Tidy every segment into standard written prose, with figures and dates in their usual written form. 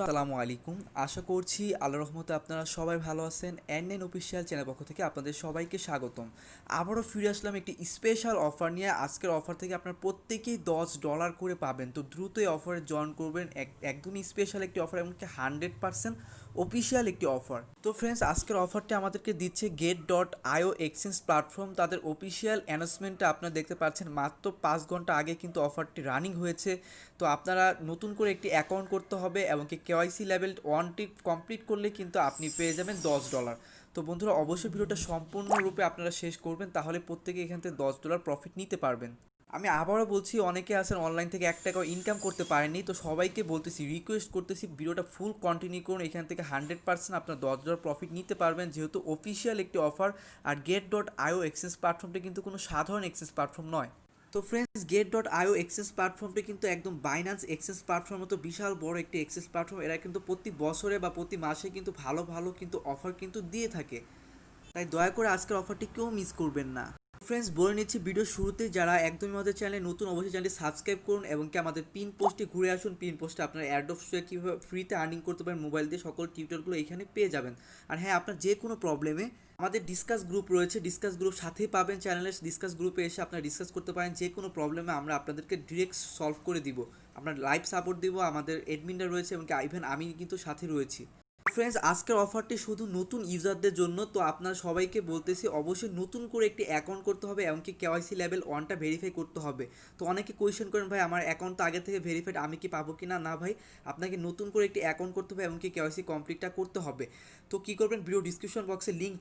আসসালামু আলাইকুম। আশা করছি আল্লাহর রহমতে আপনারা সবাই ভালো আছেন। এন অফিসিয়াল চ্যানেল পক্ষ থেকে আপনাদের সবাইকে স্বাগতম। আবারও ফিরে আসলাম একটি স্পেশাল অফার নিয়ে। আজকের অফার থেকে আপনারা প্রত্যেকেই $10 করে পাবেন। তো দ্রুত এই অফারে জয়েন করবেন। একদমই স্পেশাল একটি অফার, এমনকি 100% অফিসিয়াল একটি অফার। তো ফ্রেন্ডস, আজকের অফারটি আমাদেরকে দিচ্ছে গেট.আইও এক্সচেঞ্জ প্ল্যাটফর্ম। তাদের অফিসিয়াল অ্যানাউন্সমেন্টটা আপনারা দেখতে পাচ্ছেন। মাত্র 5 ঘন্টা আগে কিন্তু অফারটি রানিং হয়েছে। তো আপনারা নতুন করে একটি অ্যাকাউন্ট করতে হবে এবং কি কেওয়াইসি লেভেল 1টি কমপ্লিট করলে কিন্তু আপনি পেয়ে যাবেন $10। তো বন্ধুরা, অবশ্যই ভিডিওটা সম্পূর্ণরূপে আপনারা শেষ করবেন, তাহলে প্রত্যেকে এখান থেকে $10 প্রফিট নিতে পারবেন। আমি আবারও বলছি, অনেকে আছেন অনলাইন থেকে 1 টাকাও ইনকাম করতে পারেননি। তো সবাইকে বলতেছি, রিকোয়েস্ট করতেছি, ভিডিওটা ফুল কন্টিনিউ করুন। এখান থেকে 100% আপনার $10 প্রফিট নিতে পারবেন, যেহেতু অফিসিয়াল একটি অফার। আর গেট.আইও এক্সচেঞ্জ প্ল্যাটফর্মটি কিন্তু কোনো সাধারণ এক্সচেঞ্জ প্ল্যাটফর্ম নয়। তো ফ্রেন্ডস, গেট.আইও এক্সচেঞ্জ প্ল্যাটফর্মটি কিন্তু একদম বাইন্যান্স এক্সচেঞ্জ প্ল্যাটফর্ম মতো বিশাল বড় একটি এক্সচেঞ্জ প্ল্যাটফর্ম। এরা কিন্তু প্রতি বছরে বা প্রতি মাসে কিন্তু ভালো ভালো কিন্তু অফার কিন্তু দিয়ে থাকে। তাই দয়া করে আজকের অফারটি কেউ মিস করবেন না। ফ্রেন্ডস, বলে নিচ্ছি ভিডিও শুরুতেই, যারা একদমই আমাদের চ্যানেলে নতুন, অবশ্যই চ্যানেলটি সাবস্ক্রাইব করুন এবং কি আমাদের পিন পোস্টে ঘুরে আসুন। পিন পোস্টে আপনার অ্যাডোবসে কীভাবে ফ্রিতে আর্নিং করতে পারেন মোবাইল দিয়ে, সকল টিউটোরিয়ালগুলো এখানে পেয়ে যাবেন। আর হ্যাঁ, আপনার যে কোনো প্রবলেমে আমাদের ডিসকাস গ্রুপ রয়েছে, ডিসকাস গ্রুপ সাথেই পাবেন। চ্যানেলের ডিসকাস গ্রুপে এসে আপনারা ডিসকাস করতে পারেন। যে কোনো প্রবলেমে আমরা আপনাদেরকে ডিরেক্ট সলভ করে দিব, আপনার লাইভ সাপোর্ট দিব। আমাদের এডমিনরা রয়েছে এবং কি ইভেন আমি কিন্তু সাথে রয়েছি। ফ্রেন্ডস, আজকের অফারটি শুধু নতুন ইউজারদের জন্য। তো আপনার সবাইকে বলতেছি, অবশ্যই নতুন করে একটি অ্যাকাউন্ট করতে হবে, এমনকি কেওয়াইসি লেভেল 1টা ভেরিফাই করতে হবে। তো অনেকে কোয়েশ্চেন করেন, ভাই আমার অ্যাকাউন্ট তো আগে থেকে ভেরিফাইড, আমি কি পাবো কি না? না ভাই, আপনাকে নতুন করে একটি অ্যাকাউন্ট করতে হবে, এমনকি কেওয়াইসি কমপ্লিটটা করতে হবে। তো কী করবেন, ভিডিও ডিসক্রিপশন বক্সে লিঙ্ক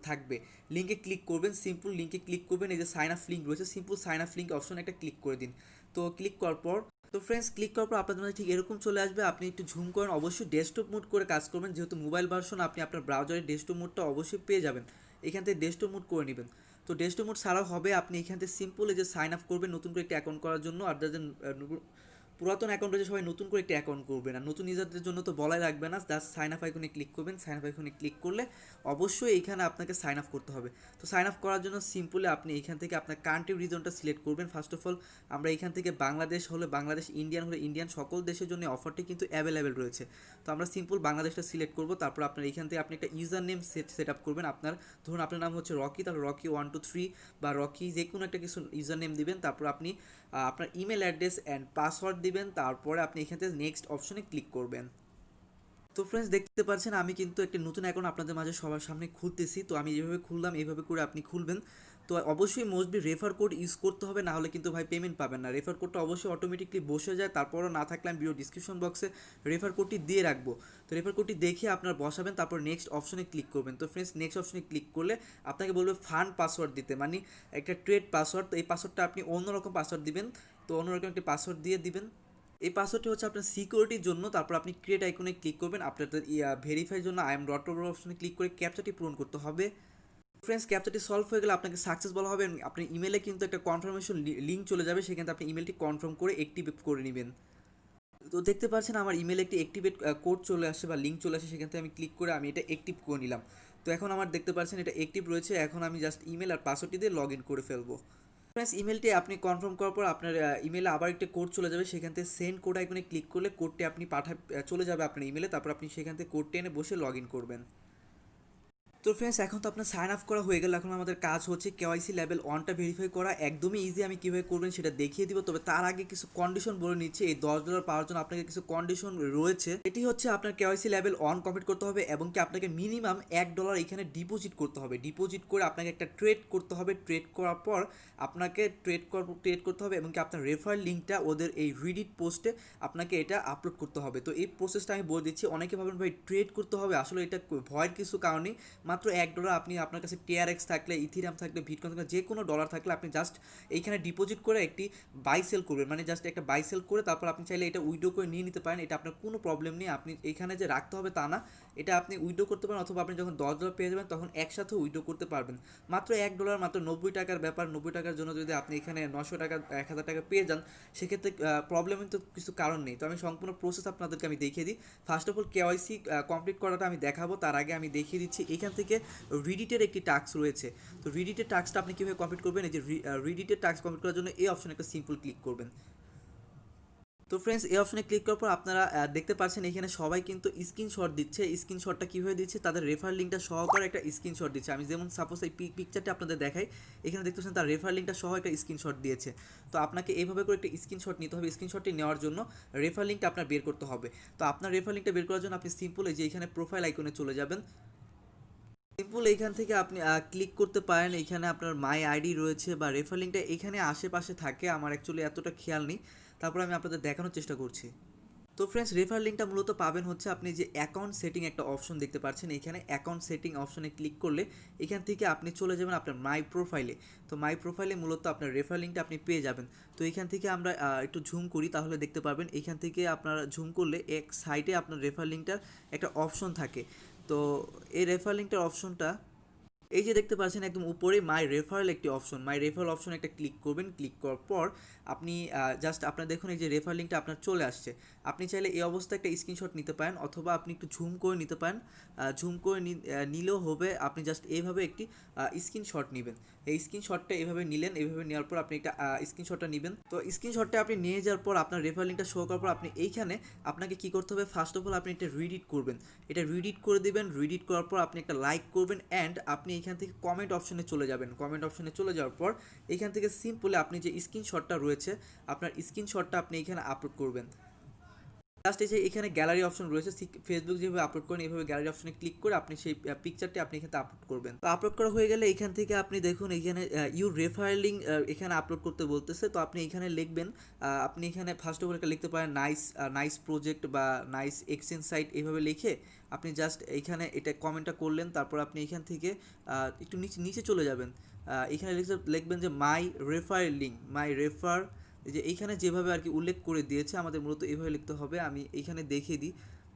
থাকবে, লিঙ্কে ক্লিক করবেন। সিম্পল লিঙ্কে ক্লিক করবেন, এই যে সাইন আপ লিঙ্ক রয়েছে, simple sign up link option একটা ক্লিক করে দিন। তো ক্লিক করার পর, তো ফ্রেন্ডস, ক্লিক করার পর আপনাদের মধ্যে ঠিক এরকম চলে আসবে। আপনি একটু ঝুম করেন, অবশ্যই ডেস্কটপ মোড করে কাজ করবেন, যেহেতু মোবাইল ভার্সন। আপনি আপনার ব্রাউজারে ডেস্কটপ মোডটা অবশ্যই পেয়ে যাবেন, এখান থেকে ডেস্কটপ মোড করে নেবেন। তো ডেস্কটপ মোড ছাড়াও হবে, আপনি এখান থেকে সিম্পল এই যে সাইন আপ করবেন নতুন করে একটি অ্যাকাউন্ট করার জন্য। আর যাদের পুরাতন অ্যাকাউন্ট রয়েছে, সবাই নতুন করে একটি অ্যাকাউন্ট করবেন। আর নতুন ইউজারদের জন্য তো বলাই লাগবে না, জাস্ট সাইন আপ আইকনে ক্লিক করবেন। সাইন আপ আইকনে ক্লিক করলে অবশ্যই এইখানে আপনাকে সাইন আপ করতে হবে। তো সাইন আপ করার জন্য সিম্পলি আপনি এখান থেকে আপনার কান্ট্রি রিজনটা সিলেক্ট করবেন। ফার্স্ট অফ অল, আমরা এখান থেকে বাংলাদেশ হলে বাংলাদেশ, ইন্ডিয়ান হলে ইন্ডিয়ান, সকল দেশের জন্য অফারটি কিন্তু অ্যাভেলেবেল রয়েছে। তো আমরা সিম্পল বাংলাদেশটা সিলেক্ট করব। তারপর আপনার এখান থেকে আপনি একটা ইউজার নেম সেট আপ করবেন। আপনার ধরুন আপনার নাম হচ্ছে রকি, তাহলে রকি 123 বা রকি যে কোনো একটা কিছু ইউজার নেম দিবেন। তারপর আপনি আপনার ইমেল অ্যাড্রেস অ্যান্ড পাসওয়ার্ড দিবেন। তারপরে আপনি এখান থেকে নেক্সট অপশনে ক্লিক করবেন। তো ফ্রেন্ডস, দেখতে পাচ্ছেন আমি কিন্তু একটা নতুন অ্যাকাউন্ট আপনাদের মাঝে সবার সামনে খুলতেছি। তো আমি যেভাবে খুললাম এইভাবে করে আপনি খুলবেন। তো অবশ্যই মোস্টবি রেফার কোড ইউজ করতে হবে, না হলে কিন্তু ভাই পেমেন্ট পাবেন না। রেফার কোডটা অবশ্যই অটোমেটিকলি বসে যায়, তারপরও না থাকলে আমি ভিডিও ডিসক্রিপশন বক্সে রেফার কোডটি দিয়ে রাখবো। তো রেফার কোডটি দেখে আপনার বসাবেন, তারপর নেক্সট অপশনে ক্লিক করবেন। তো ফ্রেন্ডস, নেক্সট অপশনে ক্লিক করলে আপনাকে বলবে ফান্ড পাসওয়ার্ড দিতে, মানে একটা ট্রেড পাসওয়ার্ড। তো এই পাসওয়ার্ডটা আপনি অন্যরকম পাসওয়ার্ড দিবেন। তো অন্যরকম একটি পাসওয়ার্ড দিয়ে দিবেন। এই পাসওয়ার্ডটি হচ্ছে আপনার সিকিউরিটির জন্য। তারপর আপনি ক্রিয়েট আইকনে ক্লিক করবেন। আপনাদের ভেরিফাইয়ের জন্য আই এম ডট অপশনে ক্লিক করে ক্যাপচাটি পূরণ করতে হবে। ফ্রেন্ডস, ক্যাপচাটি সলভ হয়ে গেলে আপনাকে সাকসেস বলা হবে। আপনার ইমেলে কিন্তু একটা কনফার্মেশন লিঙ্ক চলে যাবে, সেখানে আপনি ইমেলটি কনফার্ম করে অ্যাক্টিভেট করে নেবেন। তো দেখতে পাচ্ছেন আমার ইমেলে একটি অ্যাক্টিভেট কোড চলে আসে বা লিঙ্ক চলে আসে, সেখান থেকে আমি ক্লিক করে আমি এটা অ্যাক্টিভ করে নিলাম। তো এখন আমার দেখতে পাচ্ছেন এটা অ্যাক্টিভ রয়েছে। এখন আমি জাস্ট ইমেল আর পাসওয়ার্ডটি দিয়ে লগ ইন করে ফেলবো। ফ্রেন্ডস, ইমেলটি আপনি কনফার্ম করার পর আপনার ইমেলে আবার একটা কোড চলে যাবে, সেখান থেকে সেন্ড কোড আইকনে ক্লিক করলে কোডটি আপনি চলে যাবে আপনার ইমেলে। তারপর আপনি সেখান থেকে কোডটি এনে বসে লগ ইন করবেন। তো ফ্রেন্ডস, এখন তো আপনার সাইন আপ করা হয়ে গেল। এখন আমাদের কাজ হচ্ছে কেওয়াইসি লেভেল 1টা ভেরিফাই করা। একদমই ইজি, আমি কীভাবে করবেন সেটা দেখিয়ে দিব। তবে তার আগে কিছু কন্ডিশন বলে নিচ্ছে। এই $10 পাওয়ার জন্য আপনাকে কিছু কন্ডিশন রয়েছে। এটি হচ্ছে আপনার কেওয়াইসি লেভেল 1 কমপ্লিট করতে হবে এবং কি আপনাকে মিনিমাম $1 এখানে ডিপোজিট করতে হবে। ডিপোজিট করে আপনাকে একটা ট্রেড করতে হবে। ট্রেড করার পর আপনাকে ট্রেড করতে হবে এবং কি আপনার রেফার লিঙ্কটা ওদের এই রিডিট পোস্টে আপনাকে এটা আপলোড করতে হবে। তো এই প্রসেসটা আমি বলে দিচ্ছি। অনেকে ভাবেন ভাই ট্রেড করতে হবে, আসলে এটা ভয়ের কিছু কারণে। মাত্র $1 আপনি আপনার কাছে টিআরএক্স থাকলে, ইথিরিয়াম থাকলে, বিটকয়েন থাকলে, যে কোনো ডলার থাকলে আপনি জাস্ট এইখানে ডিপোজিট করে একটি বাই সেল করবেন। মানে জাস্ট একটা বাই সেল করে তারপর আপনি চাইলে এটা উইড্রো করে নিয়ে নিতে পারেন। এটা আপনার কোনো প্রবলেম নেই। আপনি এখানে যে রাখতে হবে তা না, এটা আপনি উইড্রো করতে পারেন, অথবা আপনি যখন $10 পেয়ে যাবেন তখন একসাথে উইড্রো করতে পারবেন। মাত্র $1, মাত্র 90 টাকার ব্যাপার। 90 টাকার জন্য যদি আপনি এখানে 900 টাকা, 1000 টাকা পেয়ে যান, সেক্ষেত্রে প্রবলেমের তো কিছু কারণ নেই। তো আমি সম্পূর্ণ প্রসেস আপনাদেরকে আমি দেখিয়ে দিই। First of all, KYC complete করাটা আমি দেখাবো, তার আগে আমি দেখিয়ে দিচ্ছি এখান থেকে রিডিটের একটি টাস্ক রয়েছে। তো রিডিটের টাস্কটা আপনি কীভাবে কমপ্লিট করবেন, এই যে রিডিটের টাস্ক কমপ্লিট করার জন্য এই অপশনে একটা সিম্পল ক্লিক করবেন। তো ফ্রেন্ডস এই অপশনে ক্লিক করার পর আপনারা দেখতে পাচ্ছেন এখানে সবাই কিন্তু স্ক্রিনশট দিচ্ছে। স্ক্রিনশটটা কীভাবে দিচ্ছে, তাদের রেফার লিঙ্কটা সহকারে একটা স্ক্রিনশট দিচ্ছে। আমি যেমন সাপোজ এই পিকচারটা আপনাদের দেখাই, এখানে দেখতে পাচ্ছেন তার রেফার লিঙ্কটা সহ একটা স্ক্রিনশট দিয়েছে। তো আপনাকে এইভাবে করে একটা স্ক্রিনশট নিতে হবে। স্ক্রিনশটটি নেওয়ার জন্য রেফার লিঙ্কটা আপনার বের করতে হবে। তো আপনার রেফার লিঙ্কটা বের করার জন্য আপনি সিম্পল এই যে এখানে প্রোফাইল আইকনে চলে যাবেন। সিম্পল এইখান থেকে আপনি ক্লিক করতে পারেন। এখানে আপনার মাই আইডি রয়েছে বা রেফার লিঙ্কটা এখানে আশেপাশে থাকে, আমার অ্যাকচুয়ালি এতটা খেয়াল নেই, তারপর আমি আপনাদের দেখানোর চেষ্টা করছি। তো ফ্রেন্ডস রেফার লিঙ্কটা মূলত পাবেন হচ্ছে আপনি যে অ্যাকাউন্ট সেটিং একটা অপশন দেখতে পাচ্ছেন, এখানে অ্যাকাউন্ট সেটিং অপশনে ক্লিক করলে এখান থেকে আপনি চলে যাবেন আপনার মাই প্রোফাইলে। তো মাই প্রোফাইলে মূলত আপনার রেফার লিঙ্কটা আপনি পেয়ে যাবেন। তো এখান থেকে আমরা একটু ঝুম করি, তাহলে দেখতে পাবেন এখান থেকে আপনারা ঝুম করলে এক সাইডে আপনার রেফার লিঙ্কটার একটা অপশন থাকে। তো এই রেফার লিঙ্কটার অপশনটা এই যে দেখতে পাচ্ছেন একদম উপরে মাই রেফারেল একটি অপশন, মাই রেফারেল অপশন একটা ক্লিক করবেন। ক্লিক করার পর আপনি জাস্ট আপনার দেখুন এই যে রেফার লিঙ্কটা আপনার চলে আসছে। আপনি চাইলে এই অবস্থায় একটা স্ক্রিনশট নিতে পারেন অথবা আপনি একটু ঝুম করে নিতে পারেন। ঝুম করে নিলেও হবে, আপনি জাস্ট এইভাবে একটি স্ক্রিনশট নেবেন। এই স্ক্রিনশটটা এভাবে নিলেন, এইভাবে নেওয়ার পর আপনি একটা স্ক্রিনশটটা নেবেন। তো স্ক্রিনশটটা আপনি নিয়ে যাওয়ার পর আপনার রেফার লিঙ্কটা শো করার পর আপনি এইখানে আপনাকে কী করতে হবে, ফার্স্ট অফ অল আপনি এটা রিডিট করবেন। এটা রিডিট করে দেবেন। রিডিট করার পর আপনি একটা লাইক করবেন অ্যান্ড আপনি এখান থেকে কমেন্ট অপশনে চলে যাবেন। কমেন্ট অপশনে চলে যাওয়ার পর এখান থেকে সিম্পলি আপনি যে স্ক্রিনশটটা রয়েছে আপনার স্ক্রিনশটটা আপনি এখানে আপলোড করবেন। জাস্ট এই যে এখানে গ্যালারি অপশন রয়েছে, ফেসবুক যেভাবে আপলোড করেন এইভাবে গ্যালারি অপশনে ক্লিক করে আপনি সেই পিকচারটি আপনি এখানে আপলোড করবেন। তো আপলোড করা হয়ে গেলে এখান থেকে আপনি দেখুন এখানে ইউ রেফারেলিং এখানে আপলোড করতে বলতেছে। তো আপনি এখানে লিখবেন, আপনি এখানে ফার্স্ট অফ অল একটা লিখতে পারেন নাইস প্রজেক্ট বা নাইস এক্সচেঞ্জ সাইট, এইভাবে লিখে আপনি জাস্ট এইখানে এটা কমেন্টটা করলেন। তারপর আপনি এখান থেকে একটু নিচে নিচে চলে যাবেন। এখানে লিখবেন যে মাই রেফার লিঙ্ক, মাই রেফার, যে এইখানে যেভাবে আর কি উল্লেখ করে দিয়েছে আমাদের মূলত এইভাবে লিখতে হবে। আমি এইখানে দেখিয়ে দিই,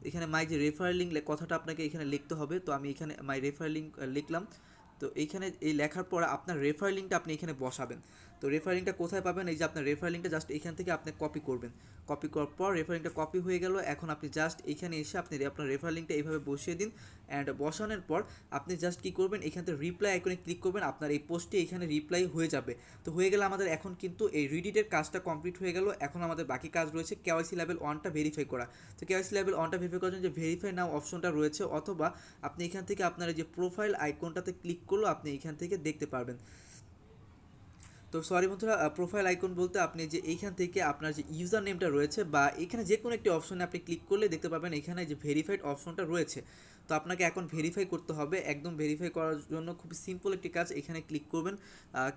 এখানে মাই যে রেফার লিঙ্ক কথাটা আপনাকে এখানে লিখতে হবে। তো আমি এখানে মাই রেফার লিঙ্ক লিখলাম। তো এইখানে এই লেখার পর আপনার রেফার লিঙ্কটা আপনি এখানে বসাবেন। তো রেফার লিঙ্কটা কোথায় পাবেন, এই যে আপনার রেফার লিঙ্কটা জাস্ট এখান থেকে আপনি কপি করবেন। কপি করার পর রেফার লিঙ্কটা কপি হয়ে গেল। এখন আপনি জাস্ট এখানে এসে আপনি আপনার রেফার লিঙ্কটা এইভাবে বসিয়ে দিন। অ্যান্ড বসানোর পর আপনি জাস্ট কী করবেন, এখান থেকে রিপ্লাই আইকনে ক্লিক করবেন। আপনার এই পোস্টটি এখানে রিপ্লাই হয়ে যাবে। তো হয়ে গেলে আমাদের এখন কিন্তু এই রিডিটের কাজটা কমপ্লিট হয়ে গেল। এখন আমাদের বাকি কাজ রয়েছে কেওয়াইসি লেভেল 1টা ভেরিফাই করা। তো কেওয়াইসি লেভেল 1টা ভেরিফাই করার জন্য যে ভেরিফাই নাও অপশনটা রয়েছে, অথবা আপনি এখান থেকে আপনার যে প্রোফাইল আইকনটাতে ক্লিক করলেও আপনি এখান থেকে দেখতে পারবেন। তো সরি বন্ধুরা, প্রোফাইল আইকন বলতে আপনি যে এইখান থেকে আপনার যে ইউজার নেমটা রয়েছে বা এখানে যে কোনো একটি অপশনে আপনি ক্লিক করলে দেখতে পাবেন এখানে যে ভেরিফাইড অপশনটা রয়েছে। তো আপনাকে এখন ভেরিফাই করতে হবে। একদম ভেরিফাই করার জন্য খুব সিম্পল একটি কাজ, এখানে ক্লিক করবেন।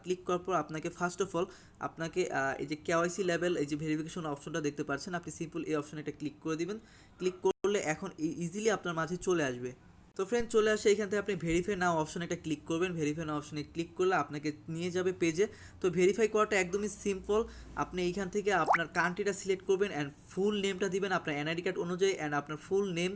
ক্লিক করার পর আপনাকে ফার্স্ট অফ অল আপনাকে এই যে কেওয়াইসি লেভেল এই যে ভেরিফিকেশন অপশনটা দেখতে পাচ্ছেন, আপনি সিম্পল এই অপশনে একটা ক্লিক করে দিবেন। ক্লিক করলে এখন ইজিলি আপনার মাঝে চলে আসবে। তো ফ্রেন্ড চলে আসে, এখান থেকে আপনি ভেরিফাই নাও অপশনে একটা ক্লিক করবেন। ভেরিফাই নাও অপশনে ক্লিক করলে আপনাকে নিয়ে যাবে পেজে। তো ভেরিফাই করাটা একদমই সিম্পল। আপনি এইখান থেকে আপনার কান্ট্রিটা সিলেক্ট করবেন অ্যান্ড ফুল নেমটা দিবেন আপনার এনআইডি কার্ড অনুযায়ী, অ্যান্ড আপনার ফুল নেম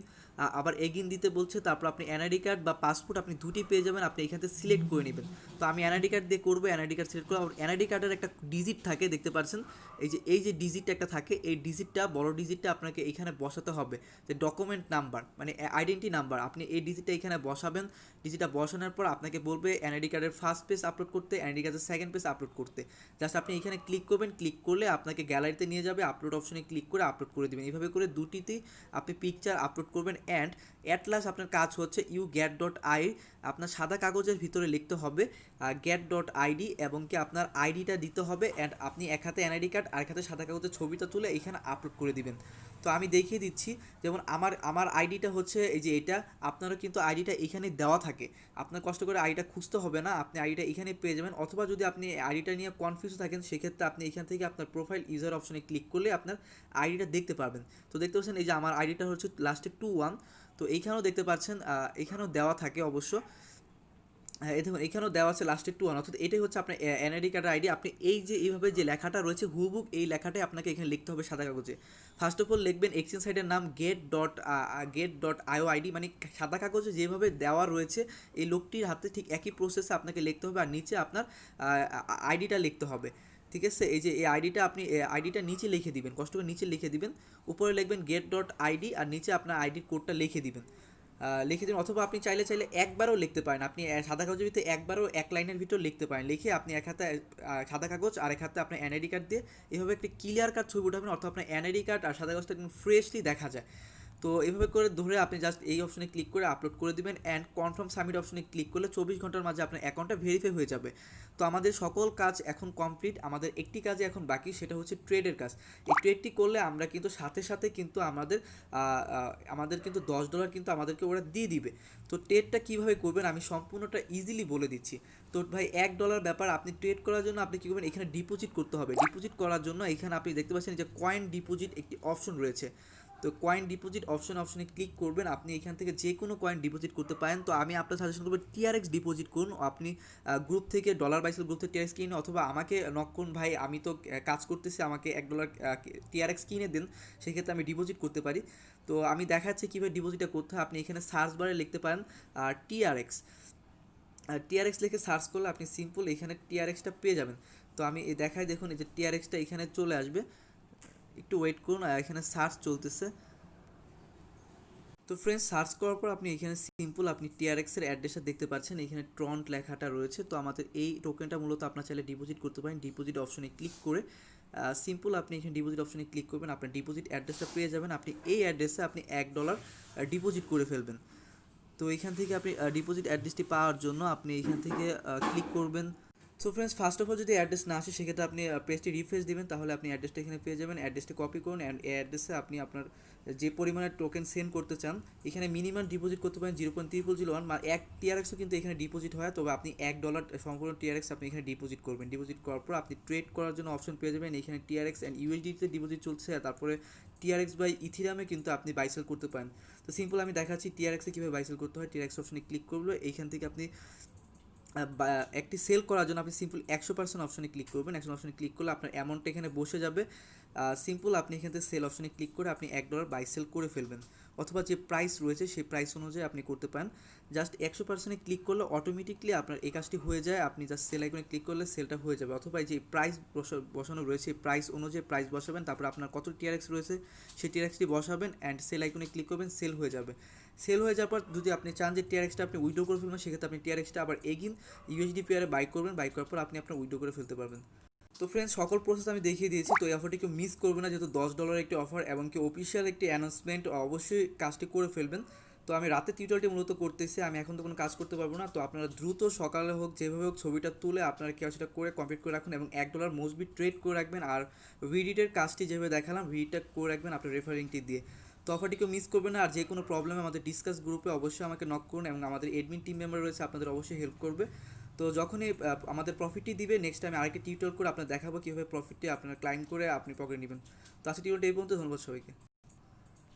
আবার এগিন দিতে বলছে। তারপর আপনি এনআইডি কার্ড বা পাসপোর্ট আপনি দুটি পেয়ে যাবেন, আপনি এখান থেকে সিলেক্ট করে নেবেন। তো আমি এনআইডি কার্ড দিয়ে করবো, এনআইডি কার্ড সিলেক্ট করবো। এনআইডি কার্ডের একটা ডিজিট থাকে দেখতে পাচ্ছেন, এই যে ডিজিটটা একটা থাকে, এই ডিজিটটা বড় ডিজিটটা আপনাকে এখানে বসাতে হবে। যে ডকুমেন্ট নাম্বার মানে আইডেন্টি নাম্বার, আপনি এই ডিজিটটা এখানে বসাবেন। ডিজিটটা বসানোর পর আপনাকে বলবে এনআইডি কার্ডের ফার্স্ট পেজ আপলোড করতে, এনআইডি কার্ডের সেকেন্ড পেজ আপলোড করতে। জাস্ট আপনি এখানে ক্লিক করবেন। ক্লিক করলে আপনাকে গ্যালারিতে নিয়ে যাবে, আপলোড অপশনে ক্লিক করে আপলোড করে দেবেন। এইভাবে করে দুটিতেই আপনি পিকচার আপলোড করবেন। অ্যান্ড অ্যাট লাস্ট আপনার কাজ হচ্ছে ইউ গেট ডট আই, আপনার সাদা কাগজের ভিতরে লিখতে হবে গেট ডট আইডি এবং কি আপনার আইডিটা দিতে হবে। অ্যান্ড আপনি এক হাতে এনআইডি কার্ড আর এক হাতে সাদা কাগজের ছবিটা তুলে এখানে আপলোড করে দিবেন। তো আমি দেখিয়ে দিচ্ছি, যেমন আমার আইডিটা হচ্ছে এই যে এটা, আপনারও কিন্তু আইডিটা এখানে দেওয়া থাকে। আপনার কষ্ট করে আইডিটা খুঁজতে হবে না, আপনি আইডিটা এখানে পেয়ে যাবেন। অথবা যদি আপনি আইডিটা নিয়ে কনফিউজ থাকেন সেক্ষেত্রে আপনি এখান থেকে আপনার প্রোফাইল ইউজার অপশনে ক্লিক করলে আপনার আইডিটা দেখতে পারবেন। তো দেখতে পাচ্ছেন এই যে আমার আইডিটা হচ্ছে লাস্টে 21। তো এইখানেও দেখতে পাচ্ছেন এখানেও দেওয়া থাকে অবশ্য। হ্যাঁ, এই দেখুন এখানেও দেওয়া আছে লাস্টে 21, অর্থাৎ এটাই হচ্ছে আপনার এনআইডি কার্ডের আইডি। আপনি এই যে এইভাবে যে লেখাটা রয়েছে হুবহুব এই লেখাটাই আপনাকে এখানে লিখতে হবে সাদা কাগজে। ফার্স্ট অফ অল লিখবেন এক্সচেঞ্জ সাইটের নাম গেট ডট আইও আইডি, মানে সাদা কাগজে যেভাবে দেওয়া রয়েছে এই লোকটির হাতে ঠিক একই প্রসেসে আপনাকে লিখতে হবে। আর নিচে আপনার আইডিটা লিখতে হবে। ঠিক আছে, এই যে এই আইডিটা আপনি আইডিটা নিচে লিখে দিবেন, কষ্ট করে নিচে লিখে দিবেন। উপরে লিখবেন গেট ডট আইডি আর নিচে আপনার আইডির কোডটা লিখে দিবেন। লিখে দিন, অথবা আপনি চাইলে একবারও লিখতে পারেন। আপনি সাদা কাগজের ভিতরে একবারও এক লাইনের ভিতর লিখতে পারেন। লিখে আপনি এক হাতে সাদা কাগজ আর এক হাতে আপনার এনআইডি কার্ড দিয়ে এভাবে একটা ক্লিয়ার কাট ছবি উঠাবেন, অর্থাৎ আপনার এনআইডি কার্ড আর সাদা কাগজটা একদম ফ্রেশলি দেখা যায়। তো এভাবে করে ধরে আপনি জাস্ট এই অপশনে ক্লিক করে আপলোড করে দিবেন, অ্যান্ড কনফার্ম সাবমিট অপশনে ক্লিক করলে 24 ঘন্টার মাঝে আপনার অ্যাকাউন্টটা ভেরিফাই হয়ে যাবে। তো আমাদের সকল কাজ এখন কমপ্লিট, আমাদের একটি কাজে এখন বাকি, সেটা হচ্ছে ট্রেডের কাজ। এই ট্রেডটি করলে আমরা কিন্তু সাথে সাথে কিন্তু আমাদের কিন্তু $10 কিন্তু আমাদেরকে ওরা দিয়ে দিবে। তো ট্রেডটা কীভাবে করবেন আমি সম্পূর্ণটা ইজিলি বলে দিচ্ছি। তো ভাই $1 ব্যাপার, আপনি ট্রেড করার জন্য আপনি কী করবেন, এখানে ডিপোজিট করতে হবে। ডিপোজিট করার জন্য এখানে আপনি দেখতে পাচ্ছেন যে কয়েন ডিপোজিট একটি অপশন রয়েছে। তো কয়েন ডিপোজিট অপশনে ক্লিক করবেন, আপনি এখান থেকে যে কোনো কয়েন ডিপোজিট করতে পারেন। তো আমি আপনার সাজেশন করবো টিআরএক্স ডিপোজিট করুন। আপনি গ্রুপ থেকে ডলার বাইসেল গ্রুপ থেকে টিআরএক্স কিনে, অথবা আমাকে নক করুন, ভাই আমি তো কাজ করতেছি, আমাকে $1 টিআরএক্স কিনে দেন, সেক্ষেত্রে আমি ডিপোজিট করতে পারি। তো আমি দেখাচ্ছি কীভাবে ডিপোজিটটা করতে হয়। আপনি এখানে সার্চ বারে লিখতে পারেন টিআরএক্স। টিআরএক্স লিখে সার্চ করলে আপনি সিম্পল এখানে টিআরএক্সটা পেয়ে যাবেন। তো আমি দেখাই, দেখুন এই যে টিআরএক্সটা এখানে চলে আসবে, একটু ওয়েট করুন, এখানে সার্চ চলতেছে। তো ফ্রেন্ডস, সার্চ করার পর আপনি এখানে সিম্পল আপনি টিআরএক্সের অ্যাড্রেসটা দেখতে পাচ্ছেন, এখানে ট্রন্ট লেখাটা রয়েছে। তো আমাদের এই টোকেনটা মূলত আপনার চাইলে ডিপোজিট করতে পারেন। ডিপোজিট অপশনে ক্লিক করে সিম্পল আপনি এখানে ডিপোজিট অপশনে ক্লিক করবেন, আপনার ডিপোজিট অ্যাড্রেসটা পেয়ে যাবেন। আপনি এই অ্যাড্রেসে আপনি $1 ডিপোজিট করে ফেলবেন। তো এখান থেকে আপনি ডিপোজিট অ্যাড্রেসটি পাওয়ার জন্য আপনি এখান থেকে ক্লিক করবেন। So friends, first of all যদি অ্যাড্রেস না আসে সেক্ষেত্রে আপনি পেজটি রিফ্রেশ দিবেন, তাহলে আপনি অ্যাড্রেসটা এখানে পেয়ে যাবেন। অ্যাড্রেসটি কপি করুন, অ্যান্ড এই অ্যাড্রেসে আপনি আপনার যে পরিমাণে টোকেন সেন্ড করতে চান, এখানে মিনিমাম ডিপোজিট করতে পারেন 0.3001, মানে 1 টিআরএক্সও কিন্তু এখানে ডিপোজিট হয়। তবে আপনি $1 সম্পূর্ণ টিআরএক্স আপনি এখানে ডিপোজিট করবেন। ডিপোজিট করার পর আপনি ট্রেড করার জন্য অপশন পেয়ে যাবেন। এখানে টিআরএক্স অ্যান্ড ইউএসডিতে ডিপোজিট চলছে, আর তারপরে টিআরএক্স বাই ইথিরামে কিন্তু আপনি বাইসেল করতে পারেন। তো সিম্পল আমি দেখাচ্ছি টিআরএক্সে কীভাবে বাইসেল করতে হয়। টিআরএক্স অপশনে ক্লিক করলো, এইখান থেকে আপনি একটি সেল করার জন্য আপনি সিম্পল 100% অপশনে ক্লিক করবেন। 100 অপশনে ক্লিক করলে আপনার অ্যামাউন্টটা এখানে বসে যাবে। সিম্পল আপনি এখান থেকে সেল অপশনে ক্লিক করে আপনি $1 বাই সেল করে ফেলবেন, অথবা যে প্রাইস রয়েছে সেই প্রাইস অনুযায়ী আপনি করতে পারেন। জাস্ট 100% ক্লিক করলে অটোমেটিকলি আপনার এই কাজটি হয়ে যায়। আপনি জাস্ট সেল আইকনে ক্লিক করলে সেলটা হয়ে যাবে, অথবা যে প্রাইস বসানো রয়েছে প্রাইস অনুযায়ী প্রাইস বসাবেন, তারপর আপনার কত টিআরএক্স রয়েছে সেই টিআরএক্সটি বসাবেন, অ্যান্ড সেল আইকনে ক্লিক করবেন, সেল হয়ে যাবে। সেল হয়ে যাওয়ার পর যদি আপনি চান যে টিআরএক্সটা আপনি উইথড্র করে ফেলবেন, সেক্ষেত্রে আপনি টিআরএক্সটা আবার এগিন ইউএসডি পেয়ারে বাই করবেন। বাই করার পর আপনি আপনার উইথড্র করে ফেলতে পারবেন। তো ফ্রেন্ডস, সকল প্রসেস আমি দেখিয়ে দিয়েছি। তো এই অফারটি কেউ মিস করবে না, যেহেতু $10 একটি অফার এবং কি অফিসিয়াল একটি অ্যানাউন্সমেন্ট, অবশ্যই কাজটি করে ফেলবেন। তো আমি রাতে টিউটোরিয়ালটি মূলত করতেছি, আমি এখন তো কোনো কাজ করতে পারবো না। তো আপনারা দ্রুত সকালে হোক যেভাবে হোক ছবিটা তুলে আপনারা কেউ সেটা করে কমপ্লিট করে রাখুন, এবং $1 মোস্টবি ট্রেড করে রাখবেন। আর ভিডিটের কাজটি যেভাবে দেখালাম ভিডিটা করে রাখবেন আপনার রেফারিংটি দিয়ে। তো অফারটি কেউ মিস করবে না। আর যে কোনো প্রবলেমে আমাদের ডিসকাস গ্রুপে অবশ্যই আমাকে নক করুন, এবং আমাদের এডমিন টিম মেম্বার রয়েছে, আপনাদের অবশ্যই হেল্প করবে। তো যখনই আমাদের প্রফিটটি দিবে, নেক্সট টাইম আরেকটি টিউটোরিয়াল করে আপনার দেখাবো কীভাবে প্রফিটটি আপনার ক্লাইম করে আপনি পকেটে নেবেন। তো আজকে টিউটোরিয়ালটা এই পর্যন্ত। ধন্যবাদ সবাইকে।